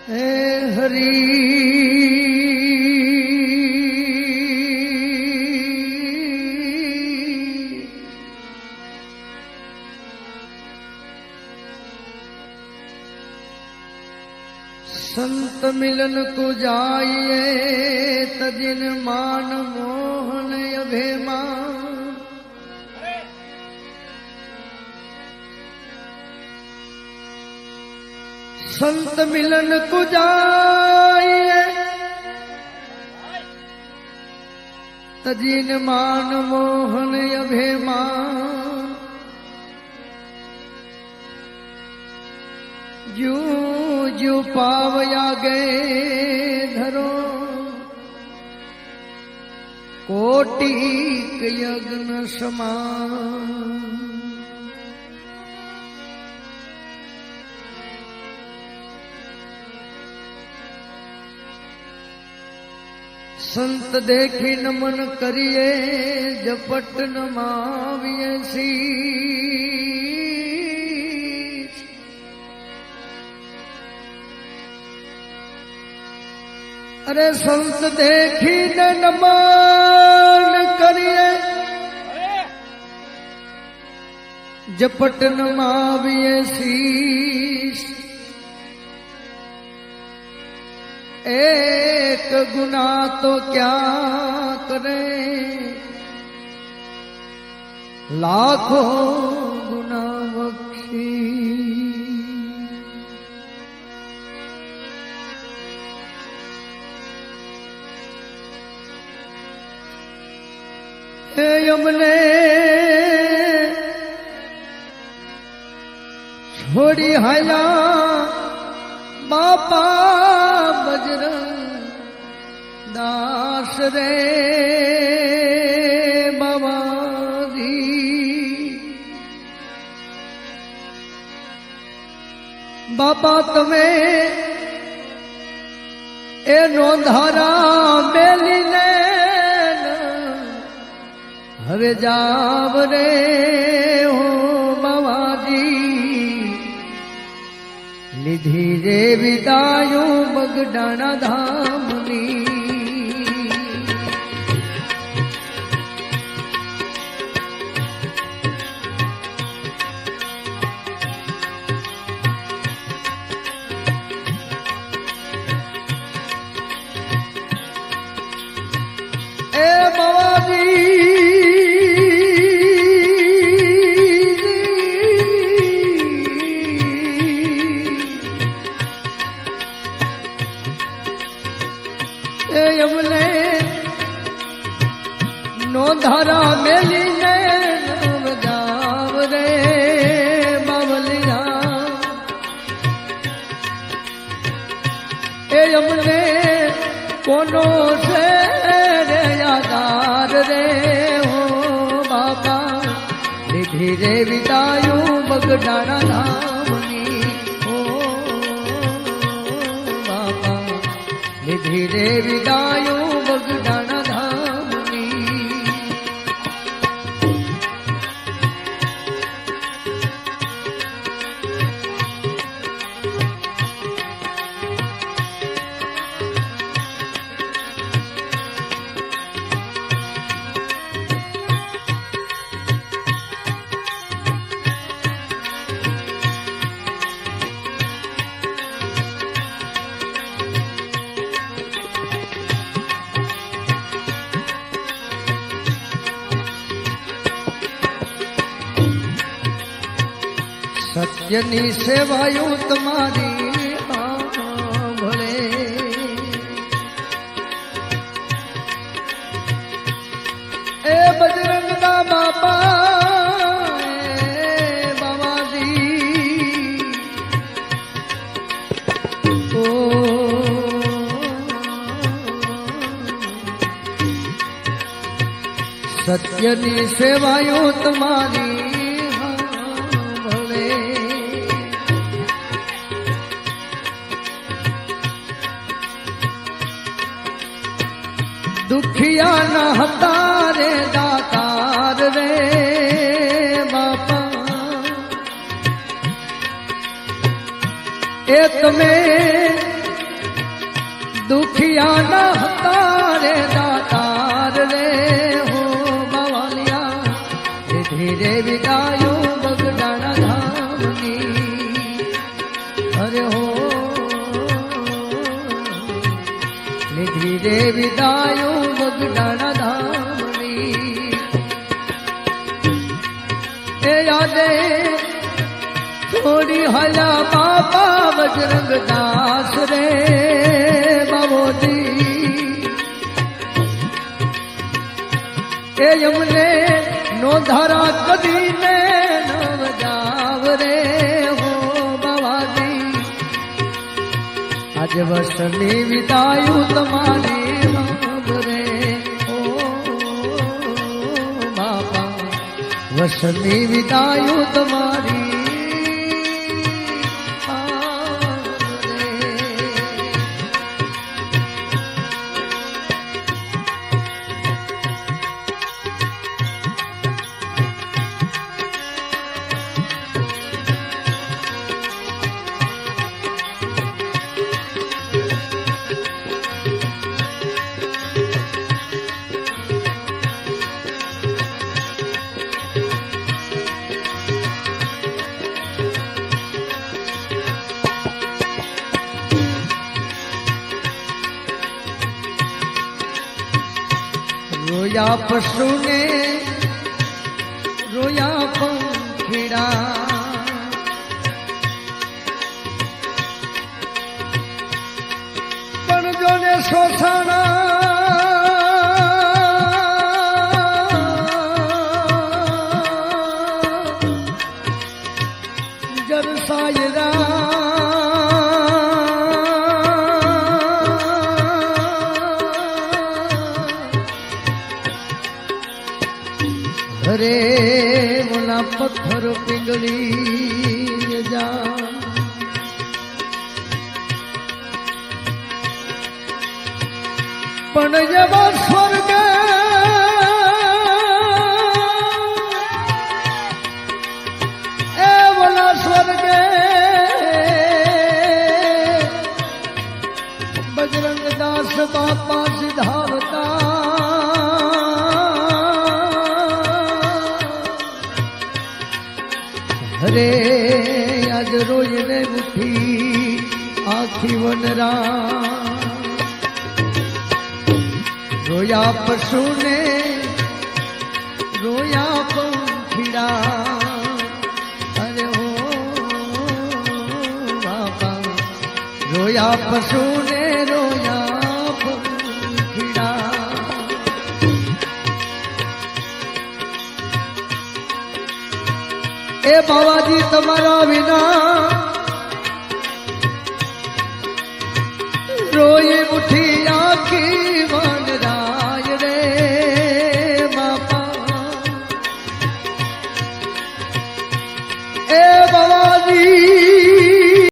હે હરી संत मिलन को जाइए तजिन मान मोहन अभिमान संत मिलन को जाइए तजिन मान मोहन अभिमान जू जू पावया गए धरो कोटि यज्ञ समान संत देखी नमन करिए जपट नमाविए सी अरे संत देखी न नमन करिए जपट नमाविए शीश एक गुना तो क्या करे लाखों गुना बख्शी यमने छोड़ी हया बापा बजरंग दास रे बाबा जी बापा तुम्हें ए नोंधारा मेली ने हरे जाव रे हो बाबा जी निधि रे विदायो बगडाना धामनी ए बाबा जी यमले नो धारा मेली ने जाव रे बावलिया ए यमले कोनो से रे यादार रे हो बाबा निधि रे विदायो बगडाना धामनी धीरे विदायो बगडाना धामनी सत्यनी सेवायु तुम्हारी भले ए बजरंग दा बाबा बाबा जी ओ सत्यनी सेवायु तुम्हारी दुखिया न हतारे दातार रे बापा ए तुम्हें દુનિયાના હતા રે દાતાર રે હો બાવાલિયા એ ધીરે વિદાયો બગડાણા ધામની અરે હો ધીરે વિદાયો બગડાણા ધામની એ યાદે થોડી હલા બાબા બજરંગ દાસ રે બાબોજી એ યમને નો ધારા કદી ને નવ જાવ રે હો બાવાજી આજે વર્ષની વિદાયું તમારી બાપ રે ઓ બાપા વર્ષની વિદાયું તમારી રોયા પશુને રોયા પંખીડા પણ જોને શોષાણા જરસાયરા રે મોલા પથ્થર પીંગળી જા પણ જેવા સ્વર્ગ એ મોલા સ્વર્ગ બજરંગ દાસ બાપા સિધાવતા હરે આજ રોઈને ઉઠી આખી વનરા રોયા પશુને રોયા પંખીડા અરે હો બાપા રોયા પશુને રોયા પંખીડા એ બાવાજી તમારા વિના રોઈ ઉઠી આખી વન